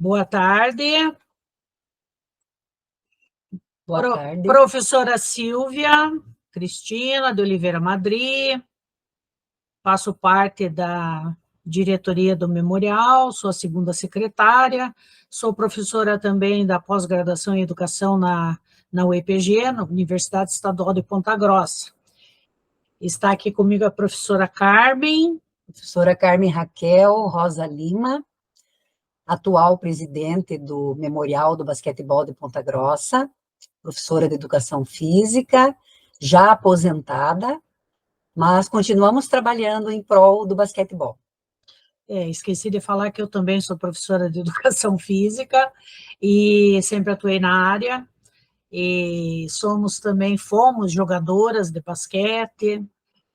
Boa tarde. Boa tarde. Professora Silvia Cristina de Oliveira Madri, faço parte da diretoria do Memorial, sou a segunda secretária, sou professora também da pós-graduação em educação na UEPG, na Universidade Estadual de Ponta Grossa. Está aqui comigo a professora Carmen. Professora Carmen Raquel Rosa Lima, atual presidente do Memorial do Basquetebol de Ponta Grossa, professora de Educação Física, já aposentada, mas continuamos trabalhando em prol do basquetebol. Esqueci de falar que eu também sou professora de Educação Física e sempre atuei na área, e fomos jogadoras de basquete,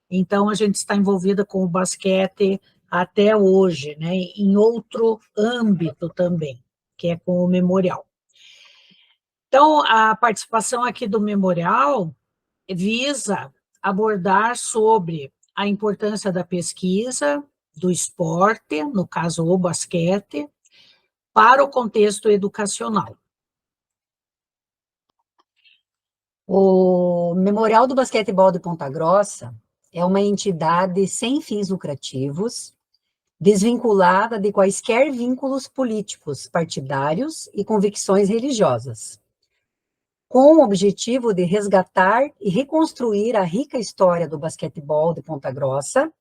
então a gente está envolvida com o basquete até hoje, né, em outro âmbito também, que é com o Memorial. Então, a participação aqui do Memorial visa abordar sobre a importância da pesquisa, do esporte, no caso o basquete, para o contexto educacional. O Memorial do Basquetebol de Ponta Grossa é uma entidade sem fins lucrativos, desvinculada de quaisquer vínculos políticos, partidários e convicções religiosas, com o objetivo de resgatar e reconstruir a rica história do basquetebol de Ponta Grossa,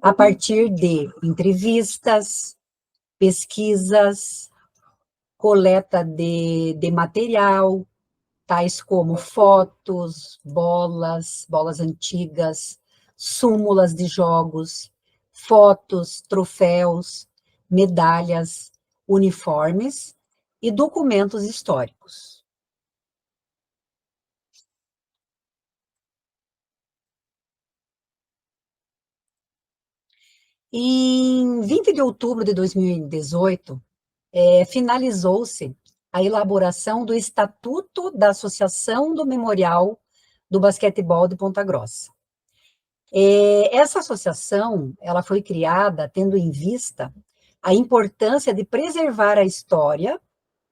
a partir de entrevistas, pesquisas, coleta de material, tais como fotos, bolas antigas, súmulas de jogos, fotos, troféus, medalhas, uniformes e documentos históricos. Em 20 de outubro de 2018, finalizou-se a elaboração do Estatuto da Associação do Memorial do Basquetebol de Ponta Grossa. Essa associação, ela foi criada tendo em vista a importância de preservar a história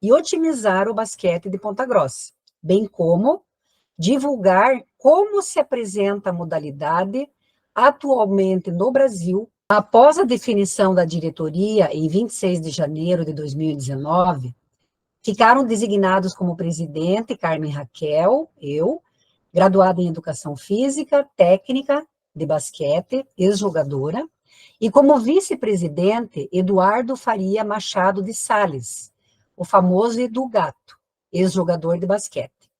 e otimizar o basquete de Ponta Grossa, bem como divulgar como se apresenta a modalidade atualmente no Brasil. Após a definição da diretoria, em 26 de janeiro de 2019, ficaram designados como presidente Carmen Raquel, eu, graduada em Educação Física, técnica de basquete, ex-jogadora, e como vice-presidente, Eduardo Faria Machado de Sales, o famoso Edu Gato, ex-jogador de basquete.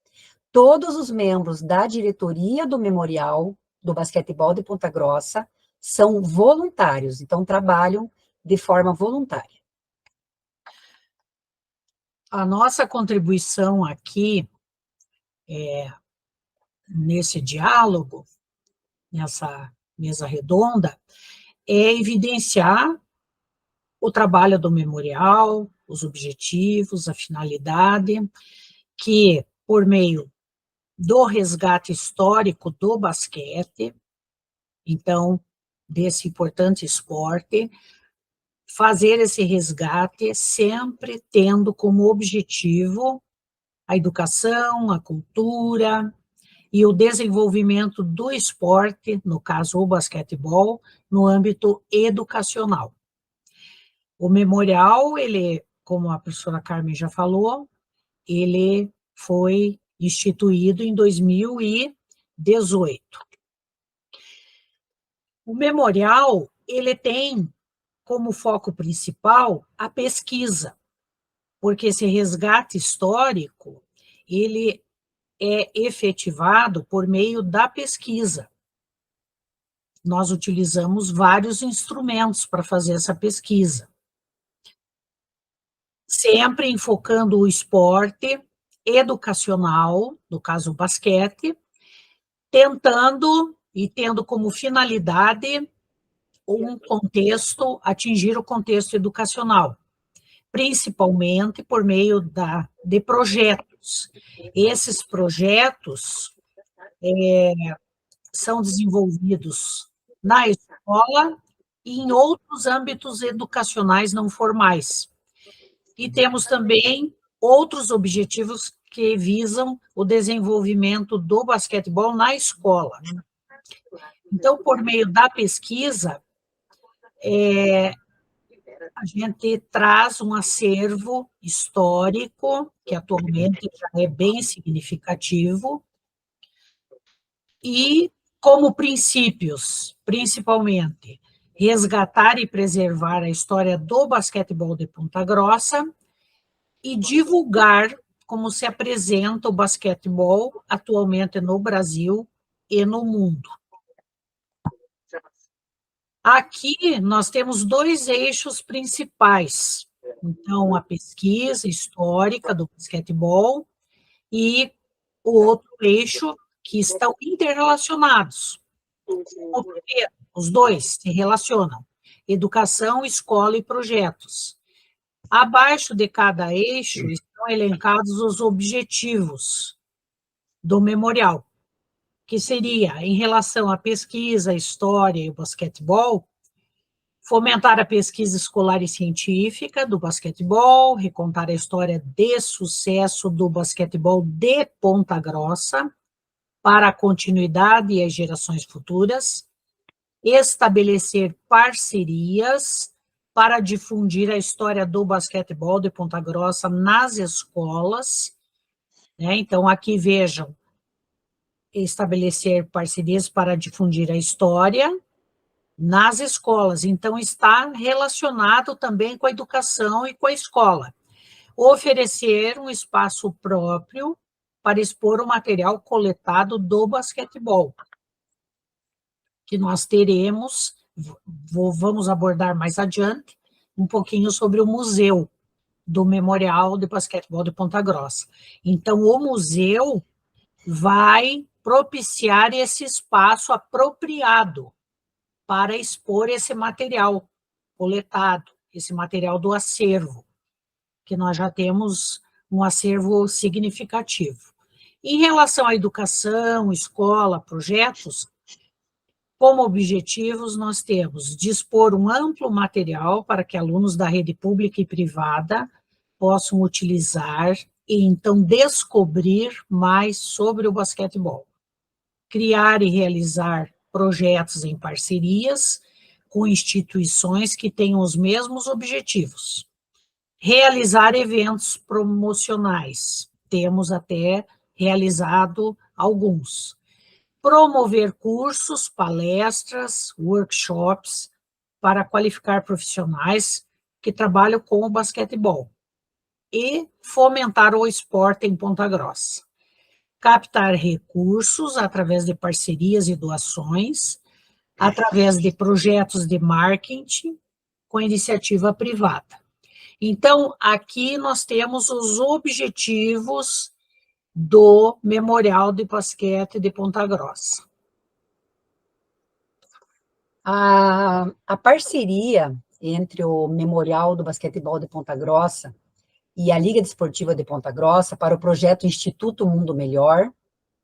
Todos os membros da diretoria do Memorial do Basquetebol de Ponta Grossa são voluntários, então trabalham de forma voluntária. A nossa contribuição aqui, nesse diálogo, nessa mesa redonda, é evidenciar o trabalho do Memorial, os objetivos, a finalidade, que, por meio do resgate histórico do basquete, então, desse importante esporte, fazer esse resgate sempre tendo como objetivo a educação, a cultura e o desenvolvimento do esporte, no caso o basquetebol, no âmbito educacional. O memorial, ele, como a professora Carmen já falou, ele foi instituído em 2018. O memorial, ele tem como foco principal a pesquisa, porque esse resgate histórico, ele é efetivado por meio da pesquisa. Nós utilizamos vários instrumentos para fazer essa pesquisa, sempre enfocando o esporte educacional, no caso o basquete, tentando e tendo como finalidade atingir o contexto educacional, principalmente por meio de projetos. Esses projetos são desenvolvidos na escola e em outros âmbitos educacionais não formais. E temos também outros objetivos que visam o desenvolvimento do basquetebol na escola. Então, por meio da pesquisa, a gente traz um acervo histórico, que atualmente já é bem significativo, e como princípios, principalmente, resgatar e preservar a história do basquetebol de Ponta Grossa e divulgar como se apresenta o basquetebol atualmente no Brasil e no mundo. Aqui nós temos 2 eixos principais. Então, a pesquisa histórica do basquetebol e o outro eixo que estão interrelacionados. O primeiro, os 2 se relacionam: educação, escola e projetos. Abaixo de cada eixo estão elencados os objetivos do memorial, que seria, em relação à pesquisa, história e o basquetebol, fomentar a pesquisa escolar e científica do basquetebol, recontar a história de sucesso do basquetebol de Ponta Grossa para a continuidade e as gerações futuras, estabelecer parcerias para difundir a história do basquetebol de Ponta Grossa nas escolas, né? Então, aqui vejam, estabelecer parcerias para difundir a história nas escolas. Então, está relacionado também com a educação e com a escola. Oferecer um espaço próprio para expor o material coletado do basquetebol, que nós teremos, vamos abordar mais adiante, um pouquinho sobre o museu do Memorial de Basquetebol de Ponta Grossa. Então, o museu vai propiciar esse espaço apropriado para expor esse material coletado, esse material do acervo, que nós já temos um acervo significativo. Em relação à educação, escola, projetos, como objetivos, nós temos dispor um amplo material para que alunos da rede pública e privada possam utilizar e, então, descobrir mais sobre o basquetebol. Criar e realizar projetos em parcerias com instituições que tenham os mesmos objetivos. Realizar eventos promocionais. Temos até realizado alguns. Promover cursos, palestras, workshops para qualificar profissionais que trabalham com o basquetebol e fomentar o esporte em Ponta Grossa. Captar recursos através de parcerias e doações, através de projetos de marketing com iniciativa privada. Então, aqui nós temos os objetivos do Memorial de Basquete de Ponta Grossa. A parceria entre o Memorial do Basquetebol de Ponta Grossa e a Liga Desportiva de Ponta Grossa para o projeto Instituto Mundo Melhor,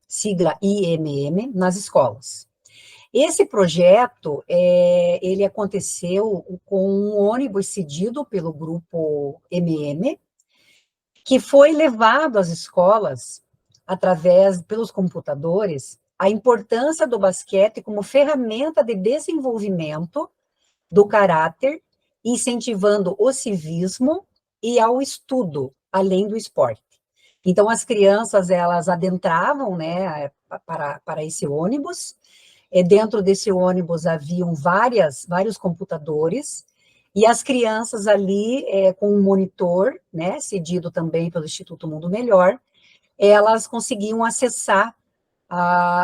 sigla IMM, nas escolas. Esse projeto, ele aconteceu com um ônibus cedido pelo grupo MM, que foi levado às escolas, pelos computadores, a importância do basquete como ferramenta de desenvolvimento do caráter, incentivando o civismo e ao estudo, além do esporte. Então, as crianças, elas adentravam, né, para esse ônibus. Dentro desse ônibus haviam vários computadores, e as crianças ali, com um monitor, né, cedido também pelo Instituto Mundo Melhor, elas conseguiam acessar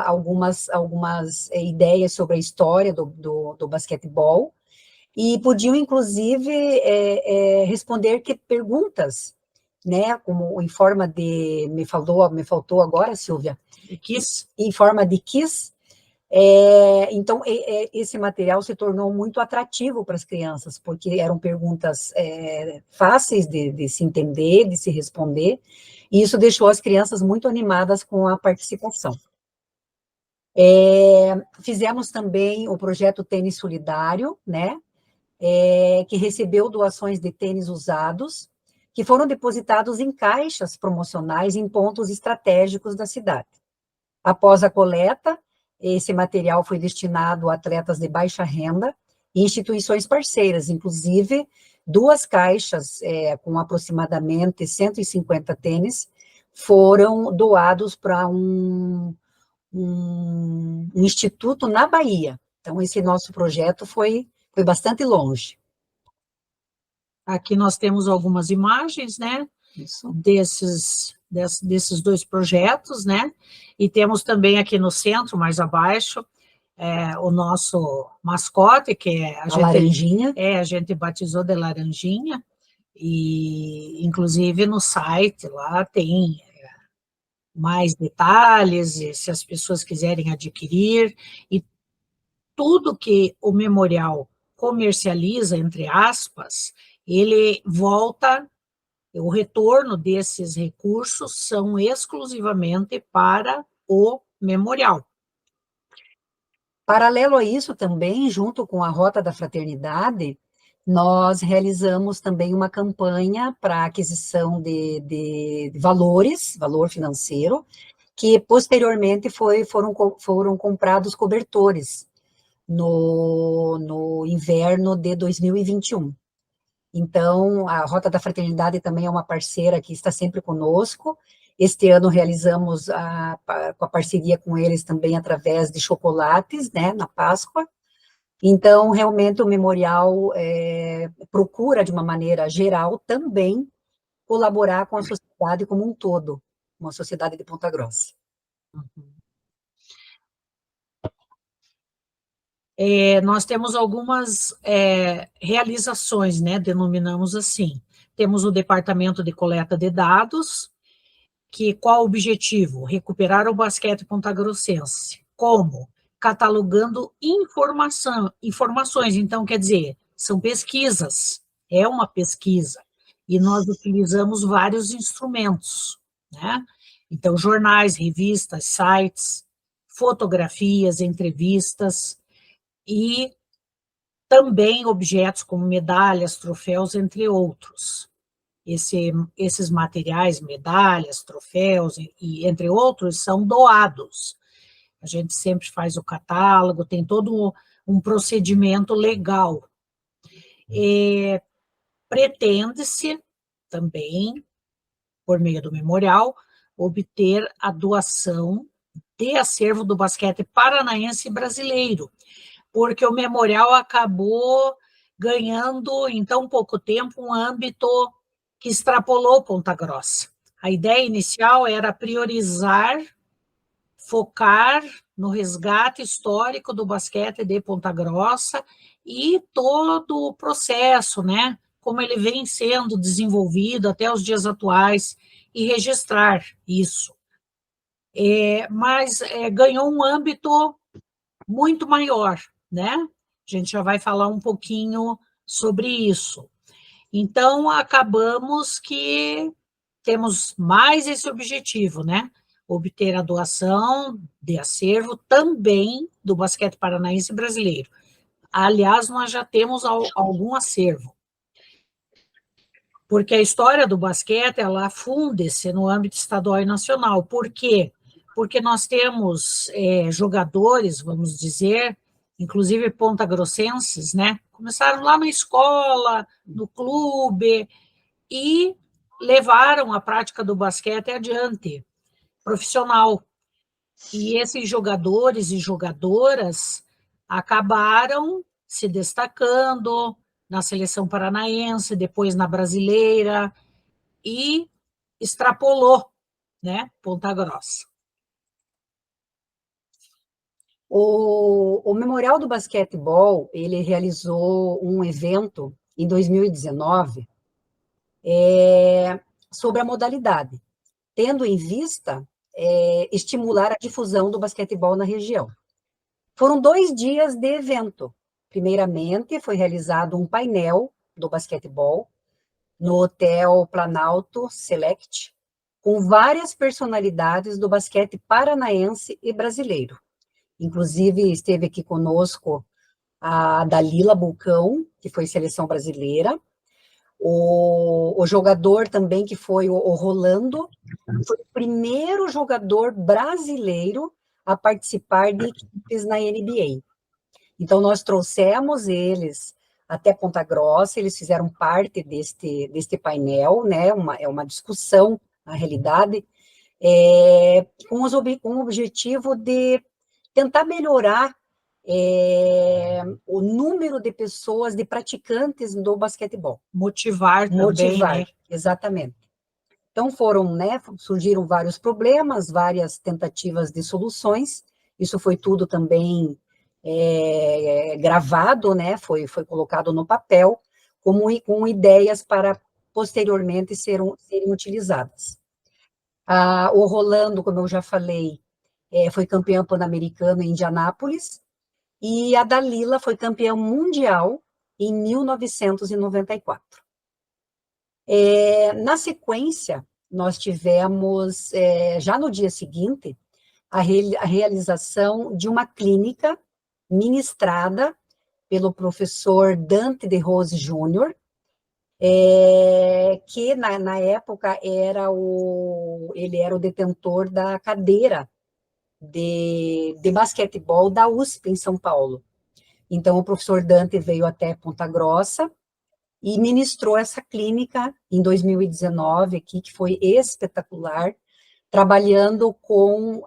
algumas ideias sobre a história do basquetebol, e podiam, inclusive, responder perguntas, né, como em forma de, me faltou agora, Silvia, em forma de quiz. Então, esse material se tornou muito atrativo para as crianças, porque eram perguntas fáceis de se entender, de se responder, e isso deixou as crianças muito animadas com a participação. Fizemos também o projeto Tênis Solidário, né, que recebeu doações de tênis usados, que foram depositados em caixas promocionais em pontos estratégicos da cidade. Após a coleta, esse material foi destinado a atletas de baixa renda e instituições parceiras, inclusive 2 caixas com aproximadamente 150 tênis foram doados para um instituto na Bahia. Então, esse nosso projeto foi bastante longe. Aqui nós temos algumas imagens, né, Isso. desses 2 projetos, né, e temos também aqui no centro, mais abaixo, o nosso mascote, que é a laranjinha. A gente batizou de Laranjinha, e inclusive no site lá tem mais detalhes, se as pessoas quiserem adquirir, e tudo que o memorial comercializa, entre aspas, ele volta, o retorno desses recursos são exclusivamente para o memorial. Paralelo a isso também, junto com a Rota da Fraternidade, nós realizamos também uma campanha para aquisição de valor financeiro, que posteriormente foram comprados cobertores no inverno de 2021. Então, a Rota da Fraternidade também é uma parceira que está sempre conosco. Este ano realizamos com a parceria com eles também através de chocolates, né, na Páscoa. Então, realmente, o memorial procura, de uma maneira geral, também colaborar com a sociedade como um todo, uma sociedade de Ponta Grossa. Nós temos algumas realizações, né, denominamos assim. Temos o Departamento de Coleta de Dados, que qual o objetivo? Recuperar o basquete pontagrossense. Como? Catalogando informações, então, quer dizer, são pesquisas, é uma pesquisa, e nós utilizamos vários instrumentos, né? Então, jornais, revistas, sites, fotografias, entrevistas, e também objetos como medalhas, troféus, entre outros. Esses materiais, medalhas, troféus, e entre outros, são doados. A gente sempre faz o catálogo, tem todo um procedimento legal. Pretende-se também, por meio do memorial, obter a doação de acervo do basquete paranaense brasileiro, porque o memorial acabou ganhando, em tão pouco tempo, um âmbito que extrapolou Ponta Grossa. A ideia inicial era priorizar, focar no resgate histórico do basquete de Ponta Grossa e todo o processo, né, como ele vem sendo desenvolvido até os dias atuais, e registrar isso. Mas ganhou um âmbito muito maior, né? A gente já vai falar um pouquinho sobre isso. Então, acabamos que temos mais esse objetivo, né? Obter a doação de acervo também do basquete paranaense brasileiro. Aliás, nós já temos algum acervo, porque a história do basquete, ela funde-se no âmbito estadual e nacional. Por quê? Porque nós temos jogadores, vamos dizer, inclusive pontagrossenses, né? Começaram lá na escola, no clube, e levaram a prática do basquete adiante, profissional. E esses jogadores e jogadoras acabaram se destacando na seleção paranaense, depois na brasileira, e extrapolou, né, Ponta Grossa. O Memorial do Basquetebol, ele realizou um evento em 2019 sobre a modalidade, tendo em vista estimular a difusão do basquetebol na região. Foram 2 dias de evento. Primeiramente, foi realizado um painel do basquetebol no Hotel Planalto Select, com várias personalidades do basquete paranaense e brasileiro. Inclusive, esteve aqui conosco a Dalila Bulcão, que foi seleção brasileira, O jogador também, que foi o Rolando, foi o primeiro jogador brasileiro a participar de equipes na NBA. Então, nós trouxemos eles até Ponta Grossa, eles fizeram parte deste painel, né? É uma discussão, na realidade, com o objetivo de tentar melhorar o número de pessoas, de praticantes do basquetebol. Motivar também, né? Exatamente. Então foram, né, surgiram vários problemas, várias tentativas de soluções, isso foi tudo também gravado, né, foi colocado no papel, com ideias para posteriormente serem utilizadas. O Rolando, como eu já falei, foi campeão pan-americano em Indianápolis, e a Dalila foi campeã mundial em 1994. Na sequência, nós tivemos, já no dia seguinte, a realização de uma clínica ministrada pelo professor Dante de Rose Júnior, que na época ele era o detentor da cadeira de basquetebol da USP em São Paulo. Então, o professor Dante veio até Ponta Grossa e ministrou essa clínica em 2019 aqui, que foi espetacular, trabalhando com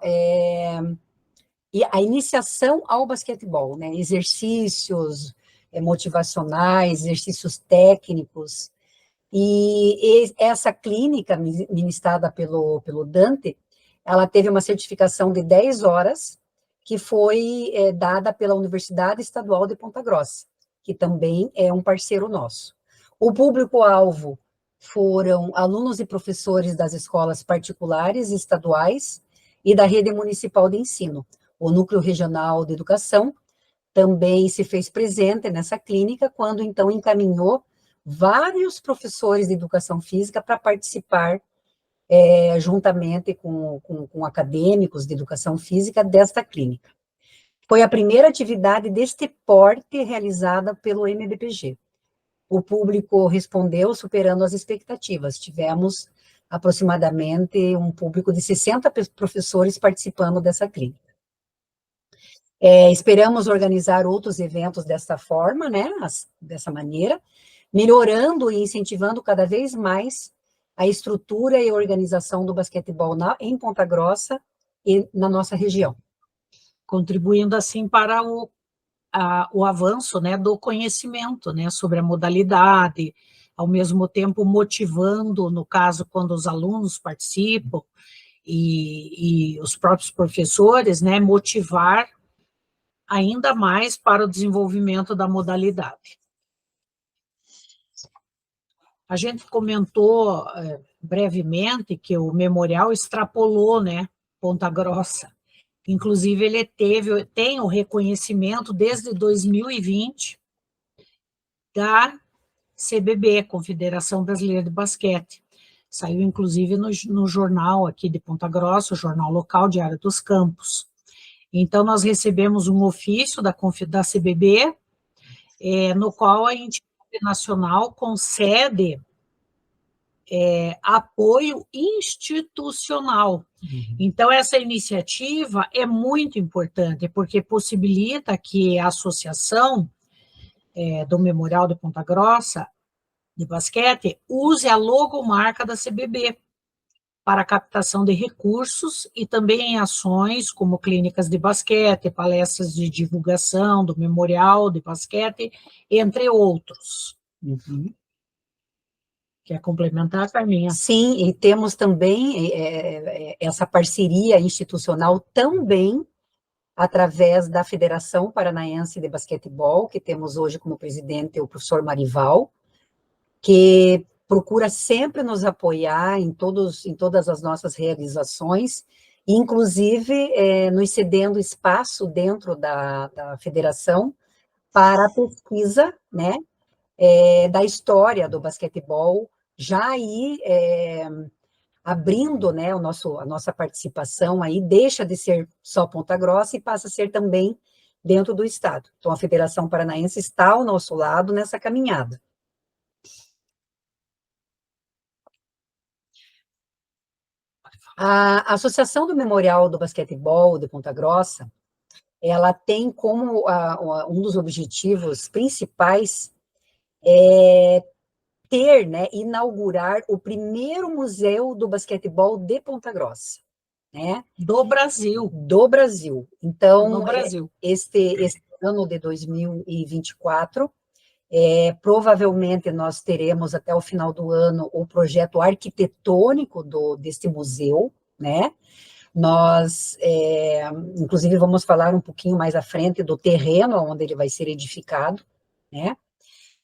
a iniciação ao basquetebol, né? Exercícios motivacionais, exercícios técnicos. E essa clínica ministrada pelo Dante, ela teve uma certificação de 10 horas, que foi dada pela Universidade Estadual de Ponta Grossa, que também é um parceiro nosso. O público-alvo foram alunos e professores das escolas particulares e estaduais e da rede municipal de ensino. O Núcleo Regional de Educação também se fez presente nessa clínica, quando então encaminhou vários professores de educação física para participar, juntamente com acadêmicos de educação física, desta clínica. Foi a primeira atividade deste porte realizada pelo MBPG. O público respondeu superando as expectativas. Tivemos aproximadamente um público de 60 professores participando dessa clínica. Esperamos organizar outros eventos dessa forma, né, dessa maneira, melhorando e incentivando cada vez mais a estrutura e organização do basquetebol em Ponta Grossa e na nossa região. Contribuindo, assim, para o avanço, né, do conhecimento, né, sobre a modalidade, ao mesmo tempo motivando, no caso, quando os alunos participam, e os próprios professores, né, motivar ainda mais para o desenvolvimento da modalidade. A gente comentou brevemente que o memorial extrapolou, né, Ponta Grossa. Inclusive, ele tem o reconhecimento desde 2020 da CBB, Confederação Brasileira de Basquete. Saiu, inclusive, no jornal aqui de Ponta Grossa, o jornal local, Diário dos Campos. Então, nós recebemos um ofício da CBB, no qual a entidade nacional concede apoio institucional. Então, essa iniciativa é muito importante, porque possibilita que a associação do Memorial de Ponta Grossa de basquete use a logomarca da CBB para a captação de recursos e também em ações como clínicas de basquete, palestras de divulgação do Memorial de Basquete, entre outros. Uhum. Quer complementar, Carminha? Sim, e temos também essa parceria institucional também através da Federação Paranaense de Basquetebol, que temos hoje como presidente o professor Marival, que procura sempre nos apoiar em todas as nossas realizações, inclusive nos cedendo espaço dentro da federação para a pesquisa, né, da história do basquetebol, já aí abrindo, né, a nossa participação aí, deixa de ser só Ponta Grossa e passa a ser também dentro do estado. Então, a Federação Paranaense está ao nosso lado nessa caminhada. A Associação do Memorial do Basquetebol de Ponta Grossa, ela tem como um dos objetivos principais ter, né, inaugurar o primeiro museu do basquetebol de Ponta Grossa, né? Do Brasil. Do Brasil. Então, no Brasil. Este ano de 2024, provavelmente nós teremos até o final do ano o projeto arquitetônico deste museu, né? Nós, inclusive, vamos falar um pouquinho mais à frente do terreno onde ele vai ser edificado, né?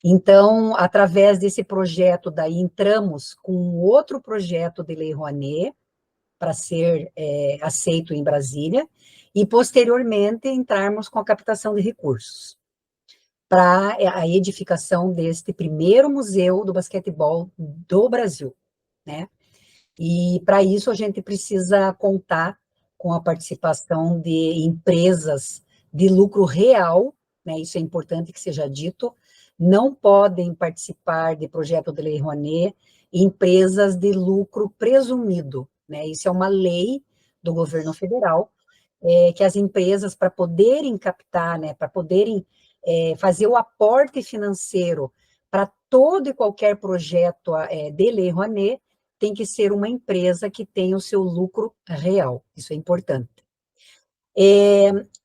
Então, através desse projeto, daí entramos com outro projeto de Lei Rouanet, para ser aceito em Brasília, e posteriormente entrarmos com a captação de recursos para a edificação deste primeiro museu do basquetebol do Brasil, né? E para isso a gente precisa contar com a participação de empresas de lucro real, né? Isso é importante que seja dito. Não podem participar de projeto de Lei Rouanet empresas de lucro presumido, né? Isso é uma lei do governo federal, que as empresas, para poderem captar, né, para poderem fazer o aporte financeiro para todo e qualquer projeto de Lei Rouanet, tem que ser uma empresa que tenha o seu lucro real, isso é importante.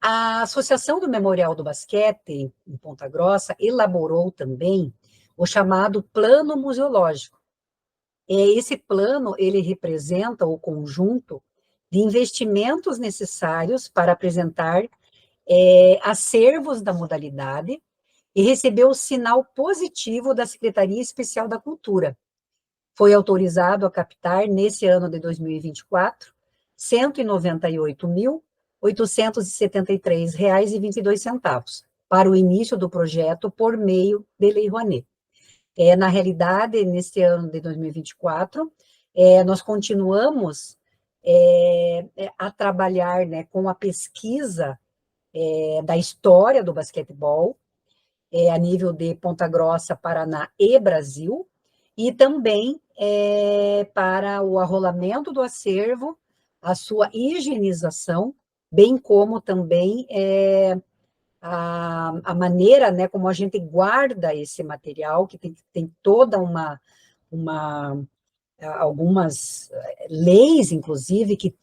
A Associação do Memorial do Basquete, em Ponta Grossa, elaborou também o chamado Plano Museológico. Esse plano, ele representa o conjunto de investimentos necessários para apresentar acervos da modalidade e recebeu o sinal positivo da Secretaria Especial da Cultura. Foi autorizado a captar, nesse ano de 2024, R$ 198.873,22 para o início do projeto por meio de Lei Rouanet. Na realidade, neste ano de 2024, nós continuamos a trabalhar, né, com a pesquisa da história do basquetebol, a nível de Ponta Grossa, Paraná e Brasil, e também para o arrolamento do acervo, a sua higienização, bem como também a maneira, né, como a gente guarda esse material, que tem toda algumas leis, inclusive, que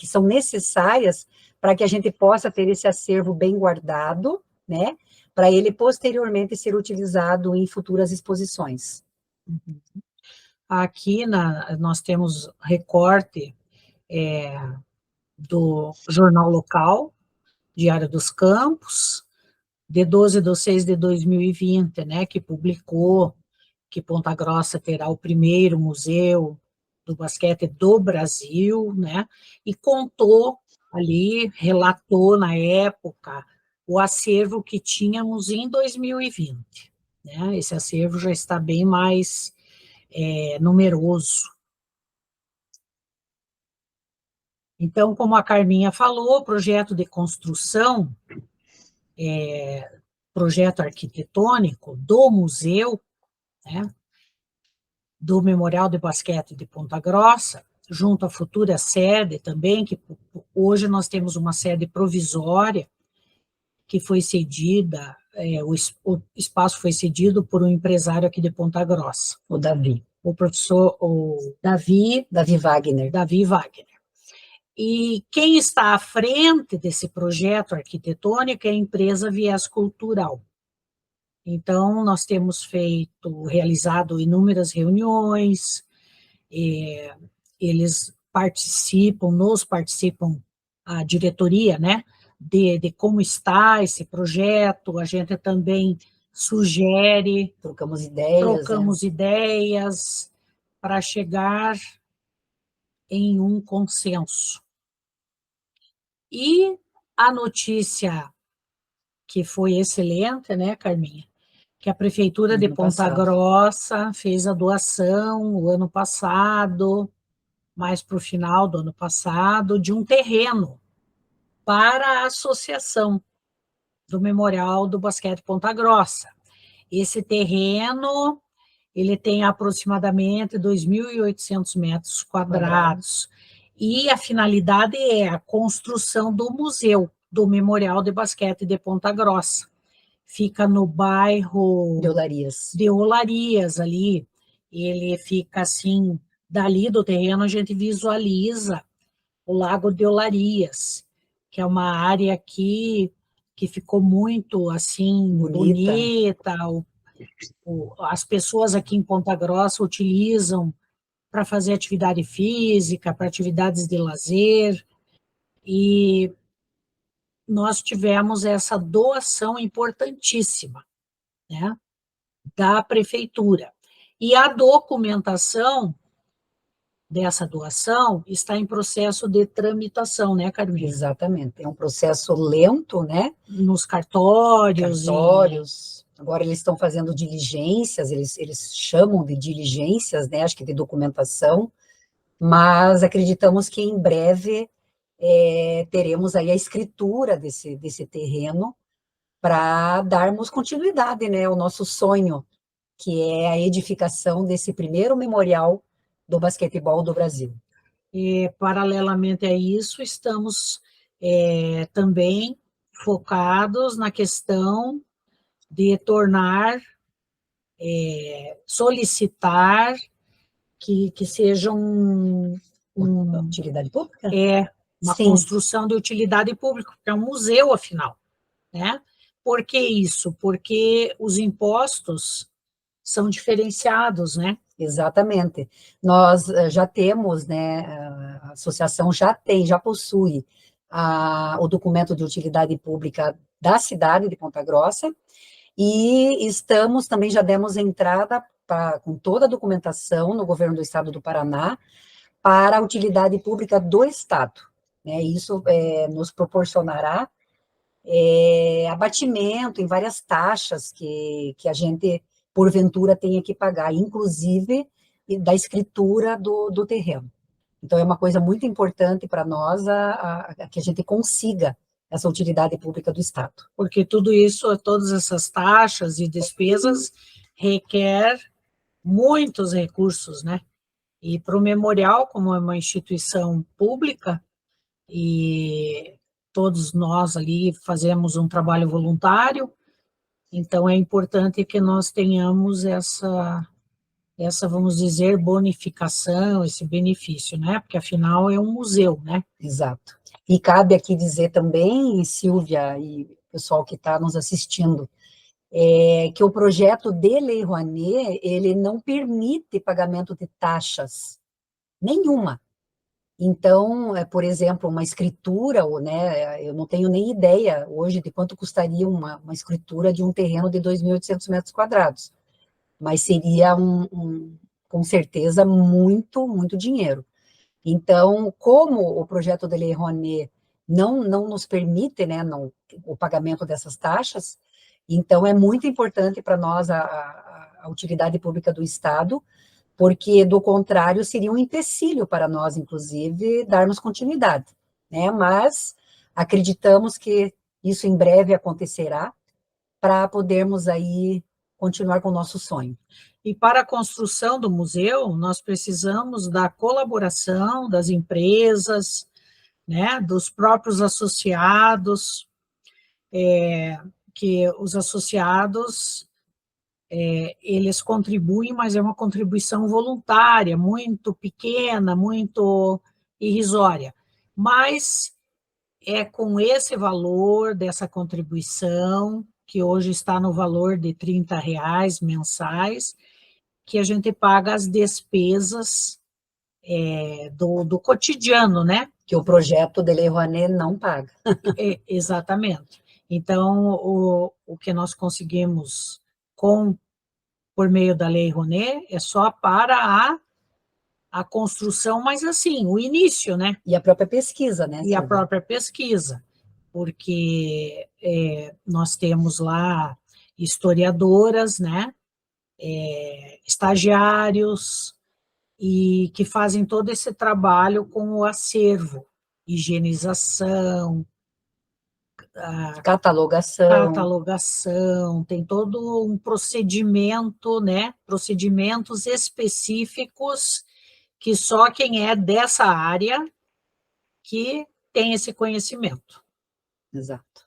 são necessárias para que a gente possa ter esse acervo bem guardado, né, para ele posteriormente ser utilizado em futuras exposições. Aqui nós temos recorte do jornal local, Diário dos Campos, de 12/6/2020, né, que publicou que Ponta Grossa terá o primeiro museu do basquete do Brasil, né, e contou ali, relatou na época o acervo que tínhamos em 2020, né, esse acervo já está bem mais numeroso. Então, como a Carminha falou, o projeto de construção, projeto arquitetônico do museu, né, do Memorial de Basquete de Ponta Grossa, junto à futura sede também, que hoje nós temos uma sede provisória, que foi cedida, o espaço foi cedido por um empresário aqui de Ponta Grossa. O Davi. O professor, Davi Wagner. Davi Wagner. E quem está à frente desse projeto arquitetônico é a empresa Viés Cultural. Então, nós temos realizado inúmeras reuniões, eles nos participam a diretoria, né, de como está esse projeto, a gente também sugere, trocamos ideias para chegar em um consenso. E a notícia que foi excelente, né, Carminha? Que a Prefeitura de Ponta Grossa fez a doação o ano passado, mais para o final do ano passado, de um terreno para a Associação do Memorial do Basquete Ponta Grossa. Esse terreno, ele tem aproximadamente 2.800 metros quadrados. E a finalidade é a construção do museu, do Memorial de Basquete de Ponta Grossa. Fica no bairro De Olarias, ali. Ele fica assim, dali do terreno a gente visualiza o Lago de Olarias, que é uma área aqui que ficou muito assim bonita. As pessoas aqui em Ponta Grossa utilizam para fazer atividade física, para atividades de lazer, e nós tivemos essa doação importantíssima, né, da prefeitura. E a documentação dessa doação está em processo de tramitação, né, Carolina? Exatamente, é um processo lento, né? Nos cartórios. Agora eles estão fazendo diligências, eles chamam de diligências, né? Acho que de documentação, mas acreditamos que em breve teremos aí a escritura desse terreno para darmos continuidade, né, ao nosso sonho, que é a edificação desse primeiro memorial do basquetebol do Brasil. E, paralelamente a isso, estamos também focados na questão de solicitar que seja Utilidade pública? Uma Sim. construção de utilidade pública, porque é um museu, afinal, né? Por que isso? Porque os impostos são diferenciados, né? Exatamente. Nós já temos, né, a associação já possui o documento de utilidade pública da cidade de Ponta Grossa, e estamos, também já demos entrada com toda a documentação no governo do estado do Paraná para a utilidade pública do estado, né? Isso nos proporcionará abatimento em várias taxas que a gente, porventura, tenha que pagar, inclusive da escritura do terreno. Então, é uma coisa muito importante para nós que a gente consiga essa utilidade pública do Estado. Porque tudo isso, todas essas taxas e despesas requer muitos recursos, né? E para o memorial, como é uma instituição pública, e todos nós ali fazemos um trabalho voluntário, então é importante que nós tenhamos essa, vamos dizer, bonificação, esse benefício, né? Porque afinal é um museu, né? Exato. E cabe aqui dizer também, Silvia e pessoal que está nos assistindo, que o projeto de Lei Rouanet, ele não permite pagamento de taxas nenhuma. Então, por exemplo, uma escritura, né, eu não tenho nem ideia hoje de quanto custaria uma escritura de um terreno de 2.800 metros quadrados, mas seria, com certeza, muito, muito dinheiro. Então, como o projeto de Lei Rouanet não nos permite, né, o pagamento dessas taxas, então é muito importante para nós a utilidade pública do Estado, porque, do contrário, seria um empecilho para nós, inclusive, darmos continuidade, né? Mas acreditamos que isso em breve acontecerá para podermos aí continuar com o nosso sonho. E para a construção do museu, nós precisamos da colaboração das empresas, né, dos próprios associados, que os associados, eles contribuem, mas é uma contribuição voluntária, muito pequena, muito irrisória. Mas é com esse valor dessa contribuição, que hoje está no valor de R$ 30 mensais, que a gente paga as despesas do cotidiano, né? Que o projeto de Lei Rouanet não paga. Exatamente. Então, o que nós conseguimos por meio da Lei Rouanet é só para a construção, mas assim, o início, né? E a própria pesquisa, né, E Silvia? a própria pesquisa, porque nós temos lá historiadoras, né? Estagiários, e que fazem todo esse trabalho com o acervo, higienização, catalogação, tem todo um procedimento, né? Procedimentos específicos que só quem é dessa área que tem esse conhecimento. Exato.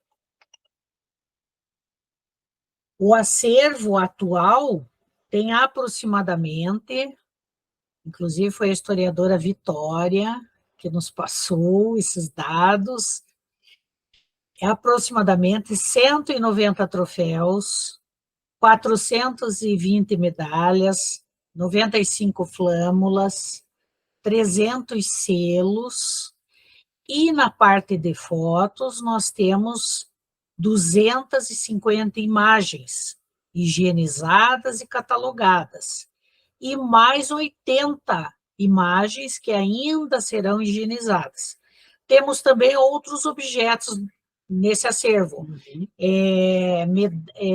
O acervo atual tem aproximadamente, inclusive foi a historiadora Vitória que nos passou esses dados, é aproximadamente 190 troféus, 420 medalhas, 95 flâmulas, 300 selos, e na parte de fotos nós temos 250 imagens higienizadas e catalogadas, e mais 80 imagens que ainda serão higienizadas. Temos também outros objetos nesse acervo,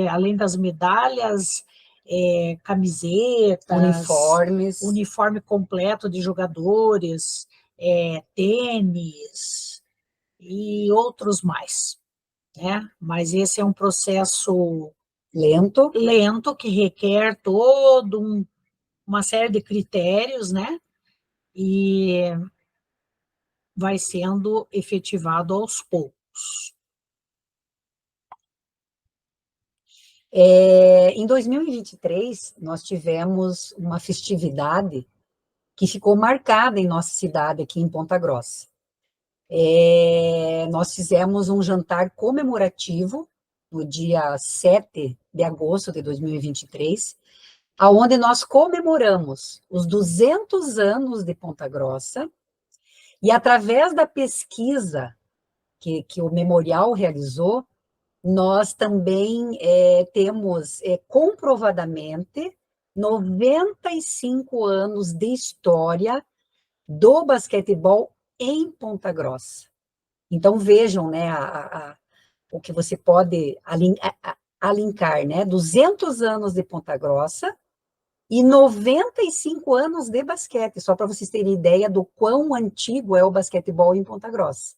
além das medalhas, camisetas, uniforme completo de jogadores, tênis e outros mais, né? Mas esse é um processo lento que requer uma série de critérios, né? E vai sendo efetivado aos poucos. Em 2023, nós tivemos uma festividade que ficou marcada em nossa cidade, aqui em Ponta Grossa. Nós fizemos um jantar comemorativo no dia 7 de agosto de 2023, onde nós comemoramos os 200 anos de Ponta Grossa, e através da pesquisa que o Memorial realizou, nós também temos comprovadamente 95 anos de história do basquetebol em Ponta Grossa. Então, vejam, né, o que você pode alinhar, né, 200 anos de Ponta Grossa e 95 anos de basquete, só para vocês terem ideia do quão antigo é o basquetebol em Ponta Grossa.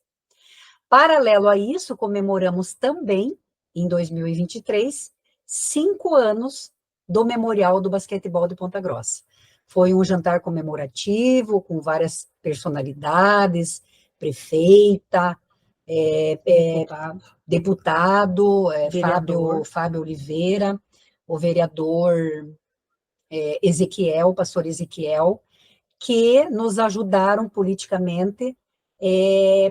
Paralelo a isso, comemoramos também, em 2023, 5 anos do Memorial do Basquetebol de Ponta Grossa. Foi um jantar comemorativo, com várias personalidades, prefeita, deputado Fábio Oliveira, o vereador Ezequiel, o pastor Ezequiel, que nos ajudaram politicamente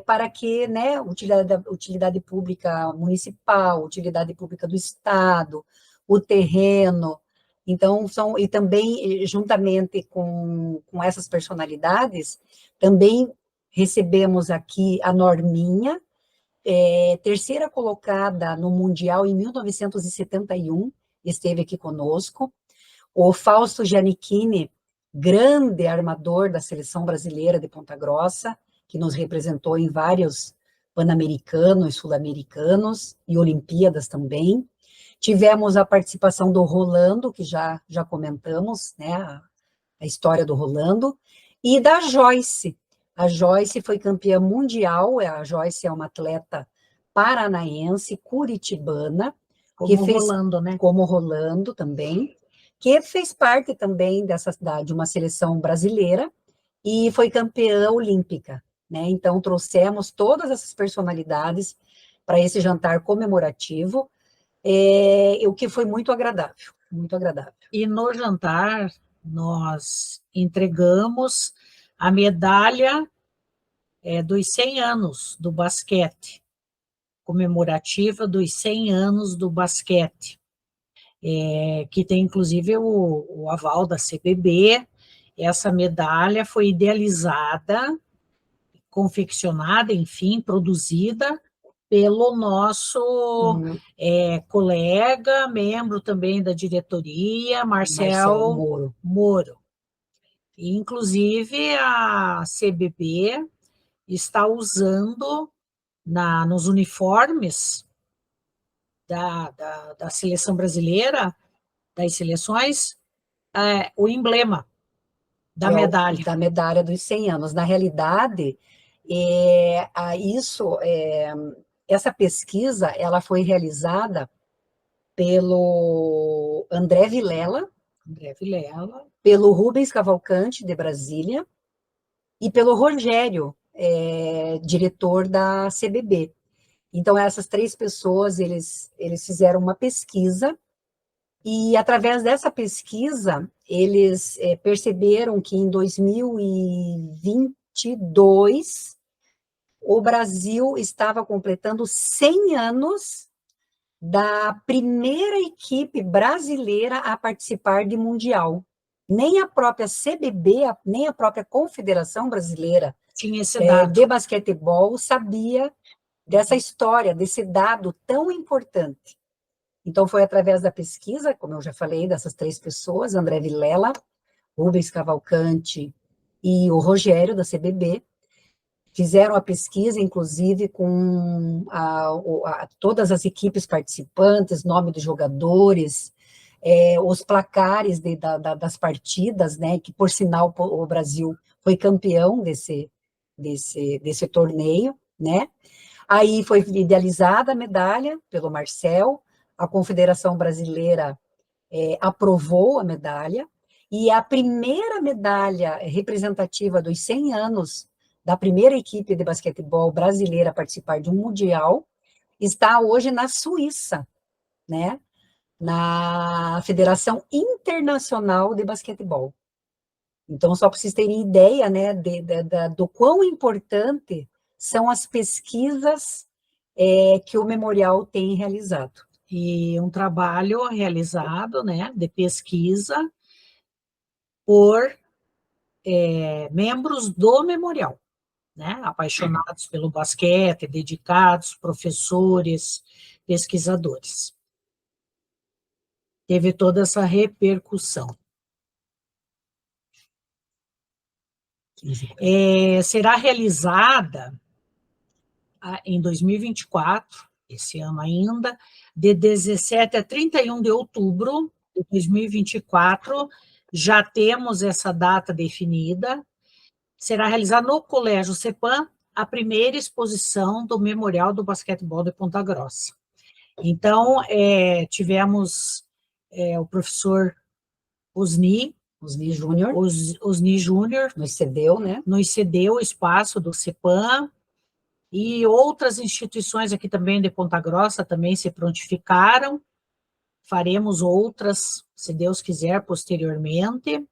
para que, né, utilidade pública municipal, utilidade pública do Estado, o terreno, então, e também, juntamente com essas personalidades, também recebemos aqui a Norminha, terceira colocada no Mundial em 1971, esteve aqui conosco, o Fausto Giannichini, grande armador da seleção brasileira de Ponta Grossa, que nos representou em vários pan-americanos, sul-americanos e Olimpíadas também. Tivemos a participação do Rolando, que já comentamos, né, a história do Rolando, e da Joyce. A Joyce foi campeã mundial, a Joyce é uma atleta paranaense, curitibana, Rolando, né? Como Rolando também, que fez parte também de uma seleção brasileira e foi campeã olímpica, né? Então, trouxemos todas essas personalidades para esse jantar comemorativo, o que foi muito agradável, muito agradável. E no jantar, nós entregamos a medalha dos 100 anos do basquete, comemorativa dos 100 anos do basquete, que tem inclusive o aval da CBB. Essa medalha foi idealizada, confeccionada, enfim, produzida pelo nosso colega, membro também da diretoria, Marcel Moro. E, inclusive, a CBB está usando nos uniformes da seleção brasileira, das seleções, o emblema da medalha. Da medalha dos 100 anos. Na realidade, essa pesquisa ela foi realizada pelo André Vilela, pelo Rubens Cavalcante, de Brasília, e pelo Rogério, diretor da CBB. Então, essas 3 pessoas, eles fizeram uma pesquisa, e através dessa pesquisa, eles perceberam que em 2022, o Brasil estava completando 100 anos da primeira equipe brasileira a participar de Mundial. Nem a própria CBB, nem a própria Confederação Brasileira Tinha esse dado. de Basquetebol sabia dessa história, desse dado tão importante. Então, foi através da pesquisa, como eu já falei, dessas 3 pessoas, André Vilela, Rubens Cavalcante e o Rogério, da CBB, fizeram a pesquisa, inclusive, com todas as equipes participantes, nome dos jogadores, os placares das partidas, né, que, por sinal, o Brasil foi campeão desse torneio, né? Aí foi idealizada a medalha pelo Marcel, a Confederação Brasileira aprovou a medalha, e a primeira medalha representativa dos 100 anos da primeira equipe de basquetebol brasileira a participar de um mundial está hoje na Suíça, né? Na Federação Internacional de Basquetebol. Então, só para vocês terem ideia, né, do quão importante são as pesquisas que o Memorial tem realizado. E um trabalho realizado, né, de pesquisa por membros do Memorial, né, apaixonados pelo basquete, dedicados, professores, pesquisadores. Teve toda essa repercussão. Será realizada em 2024, esse ano ainda, de 17 a 31 de outubro de 2024, já temos essa data definida, será realizada no Colégio CEPAM a primeira exposição do Memorial do Basquetebol de Ponta Grossa. Então, tivemos o professor Osni Júnior, nos cedeu, né? Nos cedeu o espaço do CEPAM, e outras instituições aqui também de Ponta Grossa também se prontificaram, faremos outras, se Deus quiser, posteriormente,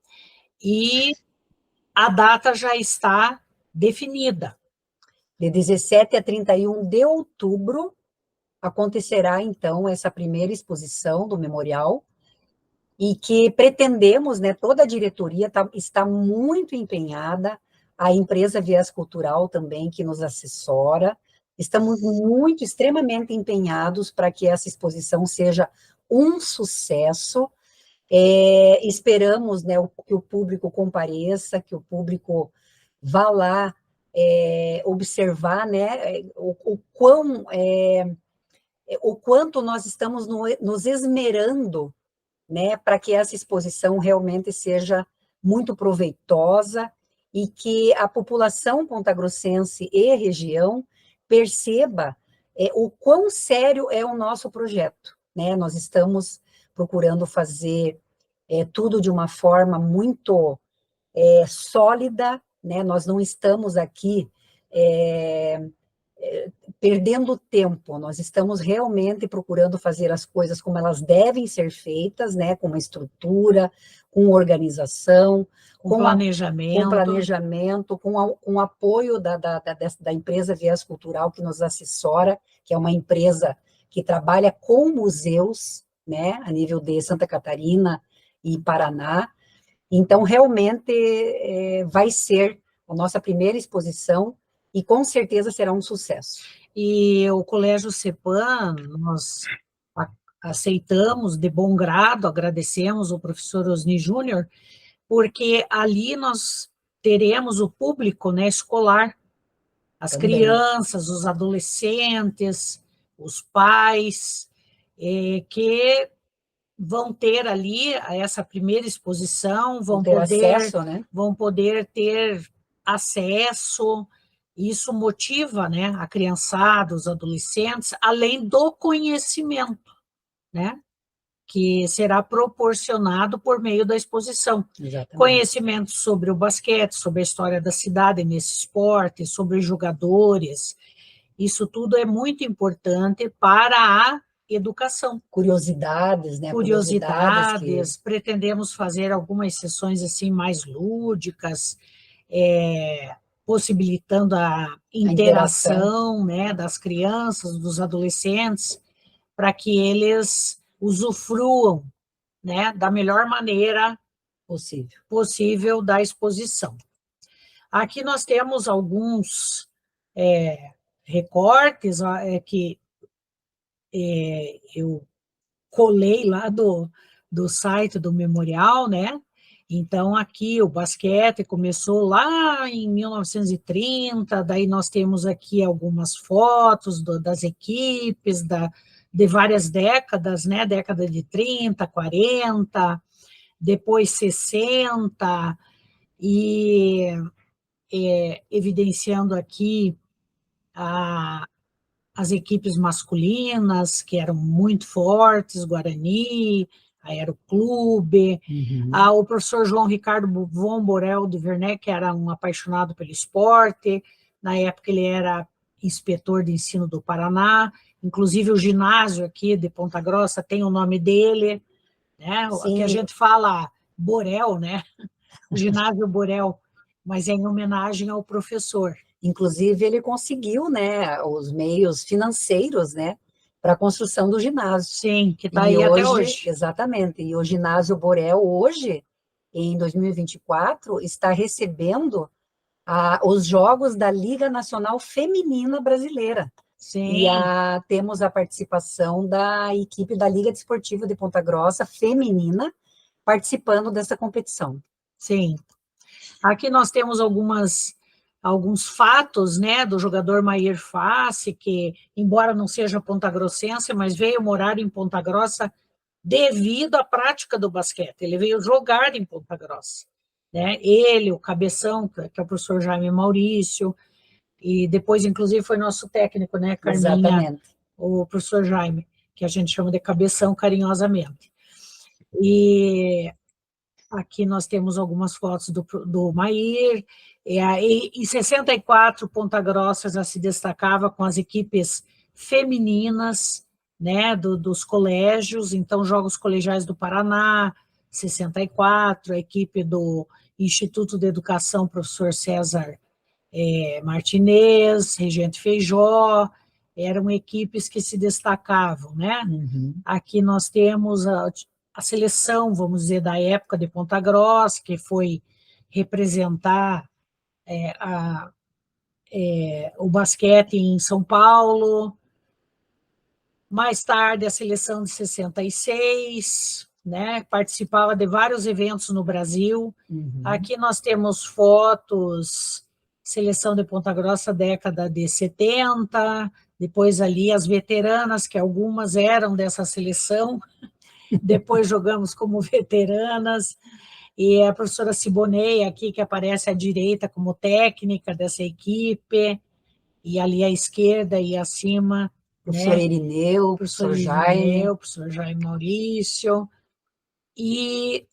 e a data já está definida. De 17 a 31 de outubro, acontecerá, então, essa primeira exposição do Memorial, e que pretendemos, né, toda a diretoria está muito empenhada, a empresa Viés Cultural também, que nos assessora, estamos extremamente empenhados para que essa exposição seja um sucesso. Esperamos, né, que o público compareça, que o público vá lá observar, né, o quanto nós estamos nos esmerando, né, para que essa exposição realmente seja muito proveitosa e que a população pontagrossense e região perceba o quão sério é o nosso projeto, né? Nós estamos procurando fazer tudo de uma forma muito sólida, né? Nós não estamos aqui perdendo tempo, nós estamos realmente procurando fazer as coisas como elas devem ser feitas, né, com uma estrutura, com organização, com planejamento, com o apoio da empresa Viés Cultural, que nos assessora, que é uma empresa que trabalha com museus, né, a nível de Santa Catarina e Paraná. Então, realmente, vai ser a nossa primeira exposição, e com certeza será um sucesso. E o Colégio CEPAM, nós aceitamos de bom grado, agradecemos o professor Osni Júnior, porque ali nós teremos o público, né, escolar, as também. Crianças, os adolescentes, os pais, que vão ter ali essa primeira exposição, vão poder ter acesso. Isso motiva, né, a criançada, os adolescentes, além do conhecimento, né, que será proporcionado por meio da exposição. Exatamente. Conhecimentos sobre o basquete, sobre a história da cidade nesse esporte, sobre os jogadores, isso tudo é muito importante para a educação. Curiosidades, né? Curiosidades, pretendemos fazer algumas sessões assim mais lúdicas, possibilitando a interação, né, das crianças, dos adolescentes, para que eles usufruam, né, da melhor maneira possível da exposição. Aqui nós temos alguns recortes que eu colei lá do site do memorial, né? Então, aqui o basquete começou lá em 1930, daí nós temos aqui algumas fotos das equipes de várias décadas, né? Década de 30, 40, depois 60, e evidenciando aqui as equipes masculinas, que eram muito fortes, Guarani, Aeroclube, o professor João Ricardo von Borel de Werneck, que era um apaixonado pelo esporte, na época ele era inspetor de ensino do Paraná, inclusive o ginásio aqui de Ponta Grossa tem o nome dele, né? Que a gente fala Borel, né? O ginásio Borel, mas é em homenagem ao professor. Inclusive, ele conseguiu, né, os meios financeiros, né, para a construção do ginásio. Sim, que está aí até hoje. Exatamente. E o ginásio Borel, hoje, em 2024, está recebendo os jogos da Liga Nacional Feminina Brasileira. Sim. E temos a participação da equipe da Liga Desportiva de Ponta Grossa, feminina, participando dessa competição. Sim. Aqui nós temos alguns fatos, né, do jogador Mair Fassi, que, embora não seja pontagrossense, mas veio morar em Ponta Grossa devido à prática do basquete. Ele veio jogar em Ponta Grossa, né? Ele, o Cabeção, que é o professor Jaime Maurício, e depois, inclusive, foi nosso técnico, né, Carminha? Exatamente. O professor Jaime, que a gente chama de Cabeção carinhosamente. E aqui nós temos algumas fotos do Mair. Em 64, Ponta Grossa já se destacava com as equipes femininas, né, dos colégios, então Jogos Colegiais do Paraná, 64, a equipe do Instituto de Educação, professor César Martinez, Regente Feijó, eram equipes que se destacavam, né? Aqui nós temos a seleção, vamos dizer, da época de Ponta Grossa, que foi representar o basquete em São Paulo. Mais tarde, a seleção de 66, né, participava de vários eventos no Brasil. Aqui nós temos fotos, seleção de Ponta Grossa, década de 70, depois ali as veteranas, que algumas eram dessa seleção, depois jogamos como veteranas, e a professora Siboney aqui, que aparece à direita como técnica dessa equipe, e ali à esquerda e acima, professor Irineu, professor Jaime, professor Jaime Maurício, e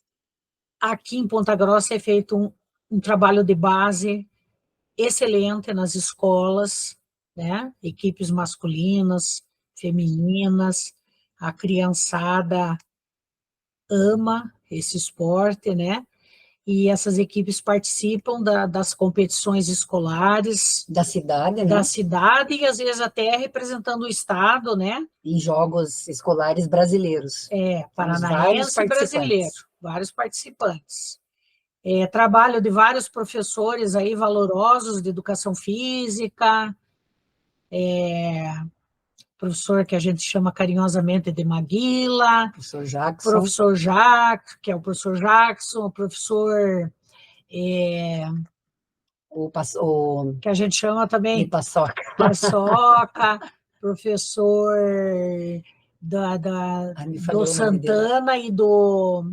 aqui em Ponta Grossa é feito um trabalho de base excelente nas escolas, né? Equipes masculinas, femininas, a criançada ama esse esporte, né? E essas equipes participam das competições escolares da cidade, né? Da cidade, e às vezes até representando o estado, né? Em jogos escolares brasileiros. Paranaense e brasileiro, vários participantes. Trabalho de vários professores aí valorosos de educação física, professor que a gente chama carinhosamente de Maguila, professor Jacques, que é o professor Jackson, o professor que a gente chama também de Paçoca, professor do Santana e do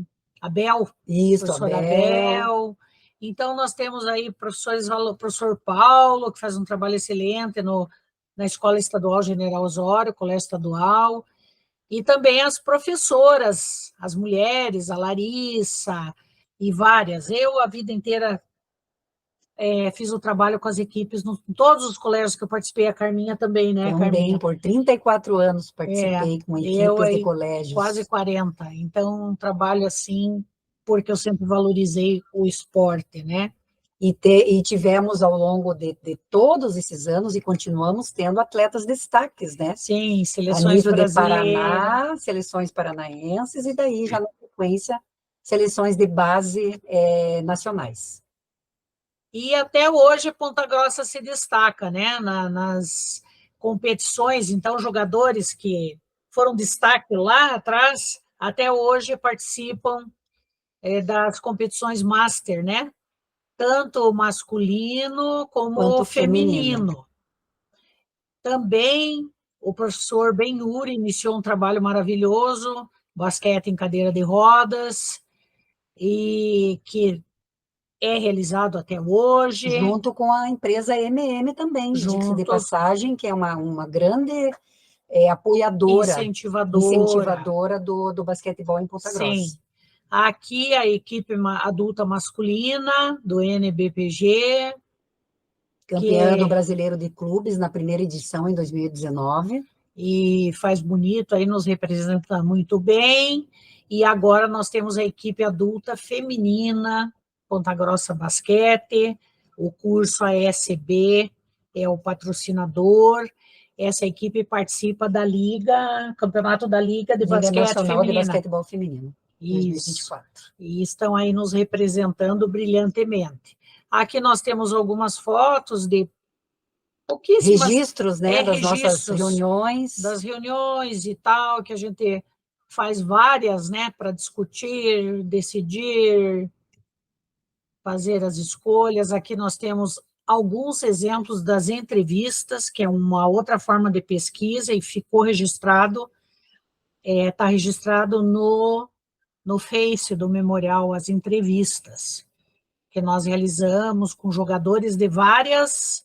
Abel, professor Abel. Então, nós temos aí professores, o professor Paulo, que faz um trabalho excelente na Escola Estadual General Osório, Colégio Estadual, E também as professoras, as mulheres, a Larissa e várias. Eu, a vida inteira, fiz o trabalho com as equipes em todos os colégios que eu participei, a Carminha também, né, Também, Carminha? por 34 anos É, participei com eu equipes de aí quase colégios. 40. Então, um trabalho assim, porque eu sempre valorizei o esporte, né? E tivemos ao longo de todos esses anos, e continuamos tendo atletas destaques, né? Sim, A seleções nível de brasileiras. Paraná, seleções paranaenses, e daí já na sequência, seleções de base nacionais. E até hoje Ponta Grossa se destaca, né, nas competições. Então, jogadores que foram destaque lá atrás, até hoje participam das competições master, né? Tanto o masculino como o Quanto feminino. feminino. Também o professor Benhur iniciou um trabalho maravilhoso, basquete em cadeira de rodas, e que é realizado até hoje. Junto com a empresa MM também, diga-se de Junto, passagem, que é uma grande apoiadora, incentivadora. incentivadora do basquetebol em Ponta Sim. Grossa. Aqui a equipe adulta masculina do NBPG, Campeã do que Brasileiro de Clubes na primeira edição, em 2019. e faz bonito, aí nos representa muito bem. E agora nós temos a equipe adulta feminina, Ponta Grossa Basquete, o curso ASB é o patrocinador. Essa equipe participa da Liga, Campeonato da Liga de Liga Basquete Nacional de Feminina. Basquetebol Feminino, Isso. 2024. E estão aí nos representando brilhantemente. Aqui nós temos algumas fotos de pouquíssimas Registros, né, das nossas registros reuniões. das reuniões e tal, que a gente faz várias, né, para discutir, decidir, fazer as escolhas. Aqui nós temos alguns exemplos das entrevistas, que é uma outra forma de pesquisa, e ficou registrado, está registrado no Face do Memorial, as entrevistas que nós realizamos com jogadores de várias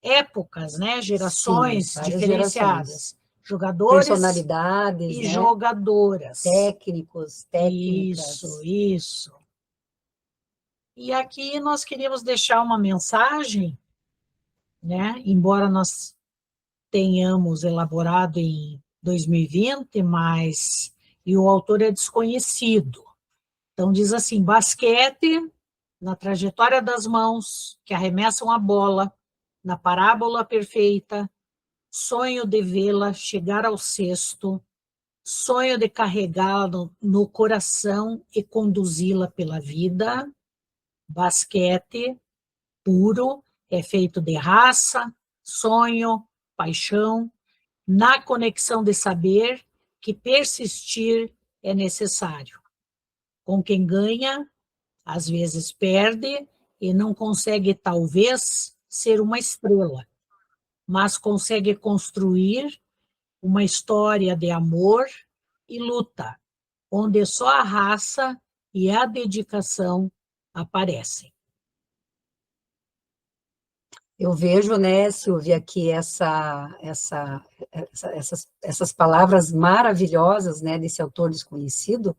épocas, né, Sim, gerações várias gerações. diferenciadas, jogadores Personalidades, e né? jogadoras. Técnicos, técnicas. Isso. E aqui nós queríamos deixar uma mensagem, né, embora nós tenhamos elaborado em 2020, mas e o autor é desconhecido. Então diz assim: basquete na trajetória das mãos que arremessam a bola, na parábola perfeita, sonho de vê-la chegar ao cesto, sonho de carregá-la no coração e conduzi-la pela vida. Basquete puro é feito de raça, sonho, paixão, na conexão de saber que persistir é necessário. Com quem ganha, às vezes perde e não consegue, talvez, ser uma estrela, mas consegue construir uma história de amor e luta, onde só a raça e a dedicação aparecem. Eu vejo, né, Silvia, que essas palavras maravilhosas, né, desse autor desconhecido,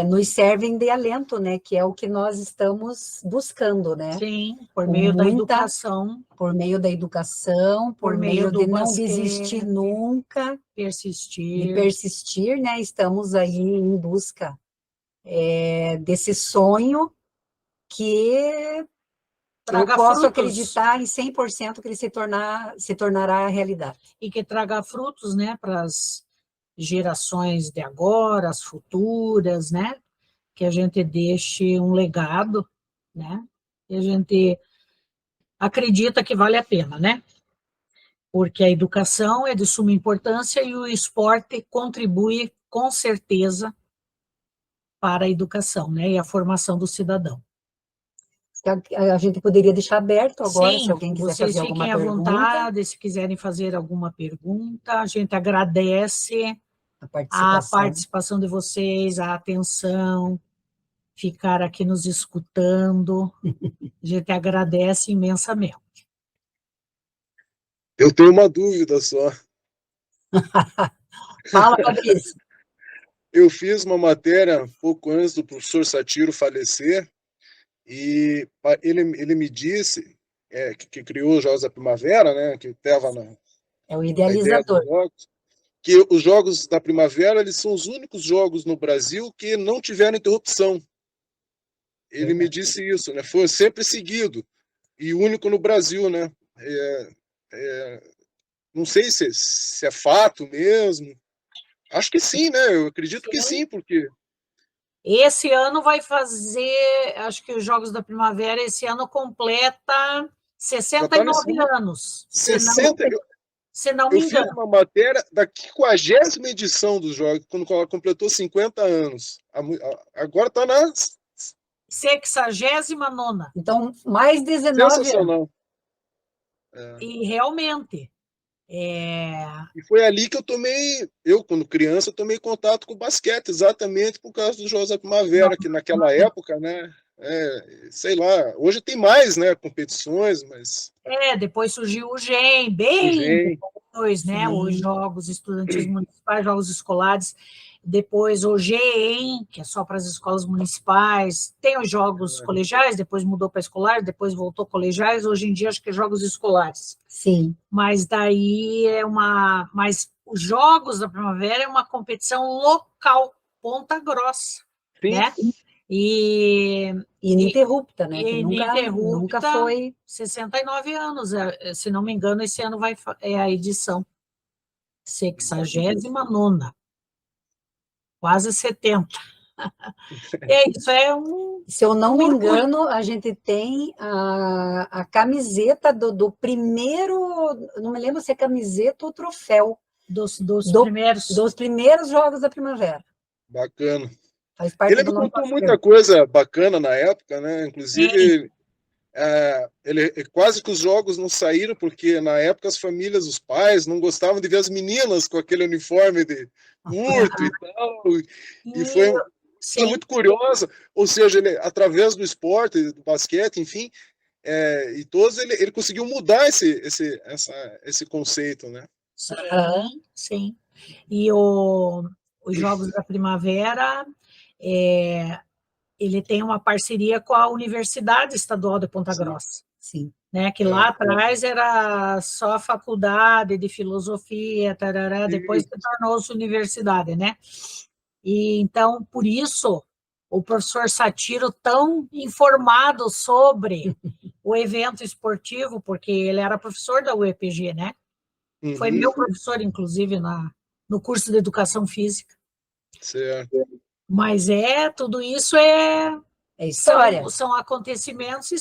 nos servem de alento, né, que é o que nós estamos buscando, né, Sim, por com meio da muita, educação, por meio da educação, por por meio meio do de não desistir basquete, nunca, de persistir, persistir, né, estamos aí em busca desse sonho que eu traga posso frutos, acreditar em 100% que ele se tornará realidade. e que traga frutos, né, para as gerações de agora, as futuras, né, que a gente deixe um legado, né, e a gente acredita que vale a pena, né, porque a educação é de suma importância e o esporte contribui com certeza para a educação, né, e a formação do cidadão. A gente poderia deixar aberto agora, se Sim, alguém quiser vocês fazer alguma fiquem à pergunta, vontade, se quiserem fazer alguma pergunta, a gente agradece a a participação. participação de vocês, a atenção, ficar aqui nos escutando, a gente agradece imensamente. Eu tenho uma dúvida só. Fala, Fabrício. Eu fiz uma matéria pouco antes do professor Satiro falecer, e ele me disse, que criou os Jogos da Primavera, né, que estava É o na ideia idealizador. dos Jogos, que os Jogos da Primavera eles são os únicos jogos no Brasil que não tiveram interrupção. Ele me disse isso, né? Foi sempre seguido e único no Brasil, né? Não sei se é fato mesmo. Acho que sim, né? Eu acredito que sim, porque Esse ano vai fazer, acho que os Jogos da Primavera, esse ano completa já está 69 anos, 60. se não me Eu fiz engano. uma matéria da 50ª edição dos Jogos, quando ela completou 50 anos. Agora está na 69ª. Então, mais 19 anos. sensacional. E realmente, E foi ali que eu, quando criança, tomei contato com o basquete, exatamente por causa dos Jogos da Primavera, que naquela época, né, sei lá, hoje tem mais, né, competições, mas depois surgiu o GEM, bem GEM, depois, né, os Jogos Estudantis Municipais, Jogos Escolares, depois o GEM, que é só para as escolas municipais, tem os Jogos Colegiais, depois mudou para escolares, depois voltou colegiais, hoje em dia acho que é Jogos Escolares. Sim. Mas daí mas os Jogos da Primavera é uma competição local, Ponta Grossa, sim, né? E ininterrupta, né? Que ininterrupta, nunca foi. 69 anos, se não me engano, esse ano é a edição 69ª, quase 70. Isso é Se eu não me engano, a gente tem a camiseta do primeiro, não me lembro se é camiseta ou troféu. Dos primeiros Jogos da Primavera. Bacana. Faz parte Ele do me nosso contou muita coisa bacana na época, né? Inclusive, quase que os jogos não saíram, porque na época as famílias, os pais, não gostavam de ver as meninas com aquele uniforme de curto e tal. E foi uma coisa muito curiosa. Ou seja, ele, através do esporte, do basquete, enfim, e todos, ele conseguiu mudar esse conceito, né? Sim. E os Jogos da Primavera, ele tem uma parceria com a Universidade Estadual de Ponta Grossa. Sim. Né, que lá atrás era só a faculdade de filosofia, tarará, depois se tornou-se universidade, né? E então, por isso, o professor Satiro tão informado sobre o evento esportivo, porque ele era professor da UEPG, né? Foi meu professor, inclusive, no curso de Educação Física. Certo. Mas tudo isso história. São acontecimentos e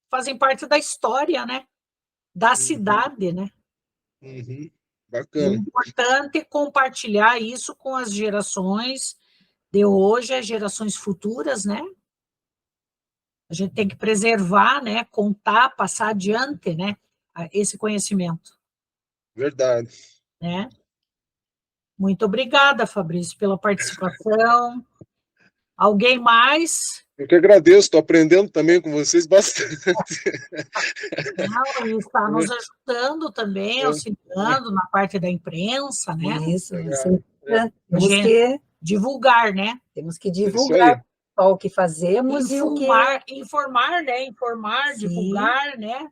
fazem parte da história, né? Da cidade, né? Bacana. É importante compartilhar isso com as gerações de hoje, as gerações futuras, né? A gente tem que preservar, né? Contar, passar adiante, né? Esse conhecimento. Verdade. Né? Muito obrigada, Fabrício, pela participação. Alguém mais? Eu que agradeço, estou aprendendo também com vocês bastante. Não, e está nos ajudando também, auxiliando na parte da imprensa, né? Isso. Temos que divulgar, né? Temos que divulgar o que fazemos e informar, né? Informar, divulgar, né?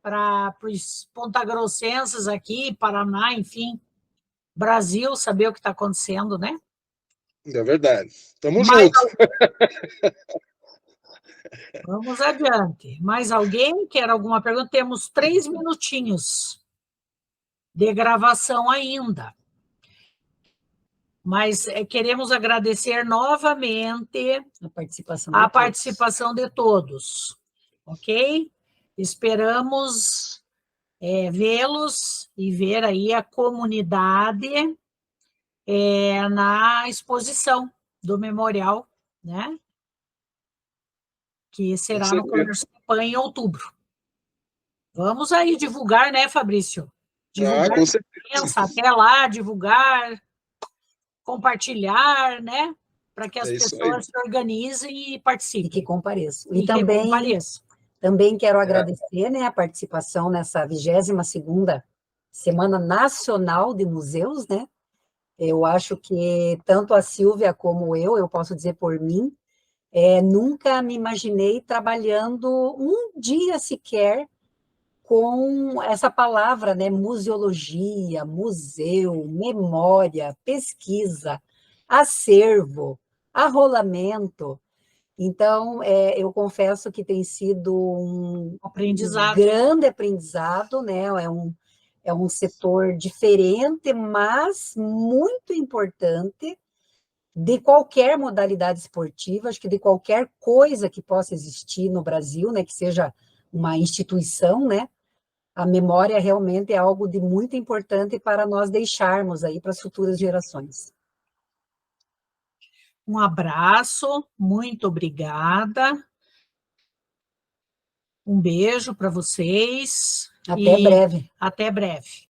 Para os pontagrossenses aqui, Paraná, enfim, Brasil, saber o que está acontecendo, né? É verdade. Estamos juntos. Vamos adiante. Mais alguém quer alguma pergunta? Temos 3 minutinhos de gravação ainda. Mas queremos agradecer novamente a participação de todos. Ok? Esperamos vê-los e ver aí a comunidade na exposição do memorial, né? Que será no Comercipan em outubro. Vamos aí divulgar, né, Fabrício? Divulgar, com certeza. Até lá, divulgar, compartilhar, né? Para que as pessoas se organizem e participem. E que compareçam. E também, também quero agradecer, né, a participação nessa 22ª Semana Nacional de Museus, né? Eu acho que tanto a Silvia como eu posso dizer por mim, nunca me imaginei trabalhando um dia sequer com essa palavra, né, museologia, museu, memória, pesquisa, acervo, arrolamento. Então, eu confesso que tem sido um grande aprendizado, né? É um setor diferente, mas muito importante, de qualquer modalidade esportiva, acho que de qualquer coisa que possa existir no Brasil, né, que seja uma instituição, né, a memória realmente é algo de muito importante para nós deixarmos aí para as futuras gerações. Um abraço, muito obrigada. Um beijo para vocês. Até breve. Até breve.